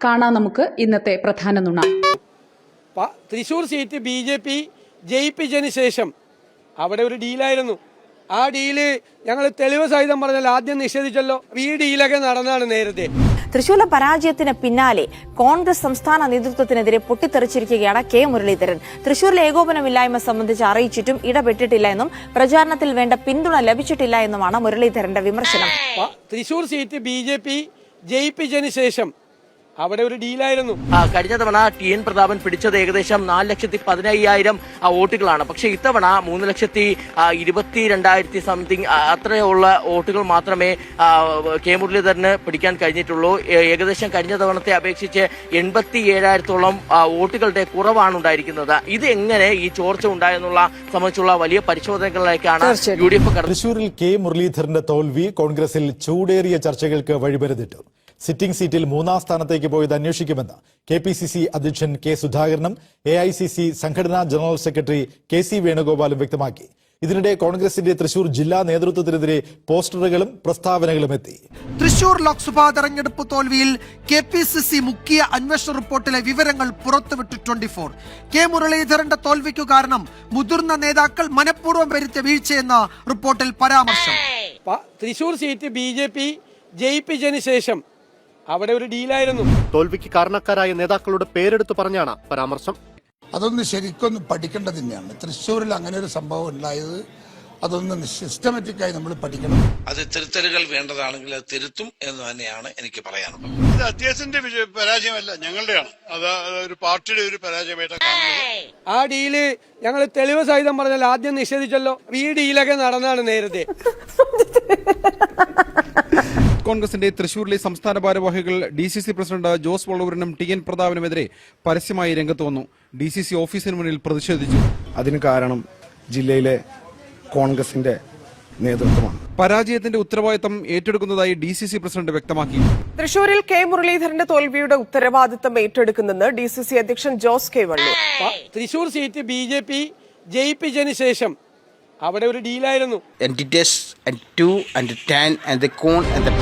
കാണാം നമുക്ക് ഇന്നത്തെ പ്രധാന നുണ. തൃശൂർ സീറ്റ് BJP ജയിപ്പിച്ചതിന് ശേഷം അവിടെ ഒരു ഡീലായിരുന്നു. ആ ഡീല് ഞങ്ങൾ തെളിവ് സഹിതം പറഞ്ഞാൽ ആദ്യം നിഷേധിച്ചല്ലോ. ഈ ഡീലൊക്കെ നടന്നാണ് നേരത്തെ. തൃശൂരിലെ പരാജയത്തിന് പിന്നാലെ കോൺഗ്രസ് സംസ്ഥാന നേതൃത്വത്തിനെതിരെ പൊട്ടിത്തെറിച്ചിരിക്കുകയാണ് കെ മുരളീധരൻ. തൃശൂരിലെ ഏകോപനമില്ലായ്മ സംബന്ധിച്ച് അറിയിച്ചിട്ടും ഇടപെട്ടിട്ടില്ല എന്നും പ്രചാരണത്തിൽ വേണ്ട പിന്തുണ ലഭിച്ചിട്ടില്ല എന്നുമാണ് മുരളീധരന്റെ വിമർശനം. തൃശൂർ സീറ്റ് BJP ജയിപ്പിച്ചതിന് ശേഷം അവിടെ ഒരു ഡീലായിരുന്നു. കഴിഞ്ഞ തവണ TN പ്രതാപൻ പിടിച്ചത് ഏകദേശം 4,15,000 വോട്ടുകളാണ്. പക്ഷെ ഇത്തവണ 3,22,000 സംതിങ് അത്രയുള്ള വോട്ടുകൾ മാത്രമേ കെ മുരളീധരന് പിടിക്കാൻ കഴിഞ്ഞിട്ടുള്ളൂ. ഏകദേശം കഴിഞ്ഞ തവണത്തെ അപേക്ഷിച്ച് 87,000-ഓളം വോട്ടുകളുടെ കുറവാണ് ഉണ്ടായിരിക്കുന്നത്. ഇത് എങ്ങനെ ഈ ചോർച്ച ഉണ്ടായെന്നുള്ള സംബന്ധിച്ചുള്ള വലിയ പരിശോധനകളിലേക്കാണ് UDF. തൃശൂരിൽ കെ മുരളീധരന്റെ തോൽവി കോൺഗ്രസിൽ ചൂടേറിയ ചർച്ചകൾക്ക് വഴിപെരുതിട്ടു. സിറ്റിംഗ് സീറ്റിൽ 3ാം സ്ഥാനത്തേക്ക് പോയത് അന്വേഷിക്കുമെന്ന് KPCC അധ്യക്ഷൻ K സുധാകരനും AICC സംഘടനാ ജനറൽ സെക്രട്ടറി KC വേണുഗോപാലും വ്യക്തമാക്കി. ഇതിനിടെ കോൺഗ്രസിന്റെ തൃശൂർ ജില്ലാ നേതൃത്വത്തിനെതിരെ പോസ്റ്ററുകളും പ്രസ്താവനകളും എത്തി. തൃശൂർ ലോക്സഭാ തെരഞ്ഞെടുപ്പ് തോൽവിയിൽ KPCC മുഖ്യ അന്വേഷണ റിപ്പോർട്ടിലെ വിവരങ്ങൾ പുറത്തുവിട്ടു 24. കെ മുരളീധരന്റെ തോൽവിക്കു കാരണം മുതിർന്ന നേതാക്കൾ മനഃപൂർവ്വം വരുത്തിയ വീഴ്ചയെന്ന റിപ്പോർട്ടിൽ പരാമർശം. തൃശൂർ സീറ്റ് BJP ജയിപ്പിച്ചതിന് ശേഷം അവിടെ ഒരു ഡീലായിരുന്നു. തോൽവിക്ക് കാരണക്കാരായ നേതാക്കളുടെ പേരെടുത്ത് പറഞ്ഞാണ് പരാമർശം. അതൊന്ന് ശരിക്കൊന്ന് പഠിക്കേണ്ടത് തന്നെയാണ്. തൃശ്ശൂരിൽ അങ്ങനെ ഒരു സംഭവം ഉണ്ടായത് അതൊന്ന് സിസ്റ്റമാറ്റിക്കായി നമ്മൾ പഠിക്കണം. അത് തിരുത്തലുകൾ വേണ്ടതാണെങ്കിൽ അത് തിരുത്തും എന്ന് തന്നെയാണ് എനിക്ക് പറയാനുള്ളത്. ഇത് അദ്ദേഹത്തിന്റെ പരാജയമല്ല, ഞങ്ങളുടെയാണ്. അത് ഒരു പാർട്ടിയുടെ ഒരു പരാജയമായിട്ടാണ് കാണുന്നത്. ആ ഡീല് ഞങ്ങൾ തെളിവ് സഹിതം പറഞ്ഞാൽ ആദ്യം നിഷേധിച്ചല്ലോ. ഈ ഡീലൊക്കെ നടന്നാണ് നേരത്തെ. കോൺഗ്രസിന്റെ തൃശൂരിലെ സംസ്ഥാന ഭാരവാഹികൾ DCC പ്രസിഡന്റ് ജോസ് വള്ളൂരിനും TN പ്രതാപനുമെതിരെ പരസ്യമായി രംഗത്ത് വന്നു. DCC ഓഫീസിന് മുന്നിൽ പ്രതിഷേധിച്ചു. അതിന് കാരണം ജില്ലയിലെ കോൺഗ്രസിന്റെ നേതൃത്വമാണ്. പരാജയത്തിന്റെ ഉത്തരവാദിത്തം ഏറ്റെടുക്കുന്നതായി DCC പ്രസിഡന്റ് വ്യക്തമാക്കി. തൃശൂരിൽ കെ മുരളീധരന്റെ തോൽവിയുടെ ഉത്തരവാദിത്തം ഏറ്റെടുക്കുന്നെന്ന് DCC അധ്യക്ഷൻ Jose K Vallur. Thrissur seat BJP ജയിപ്പിച്ചതിന് ശേഷം അവിടെ ഒരു ഡീലായിരുന്നു. And 2 and 10 and the cone and the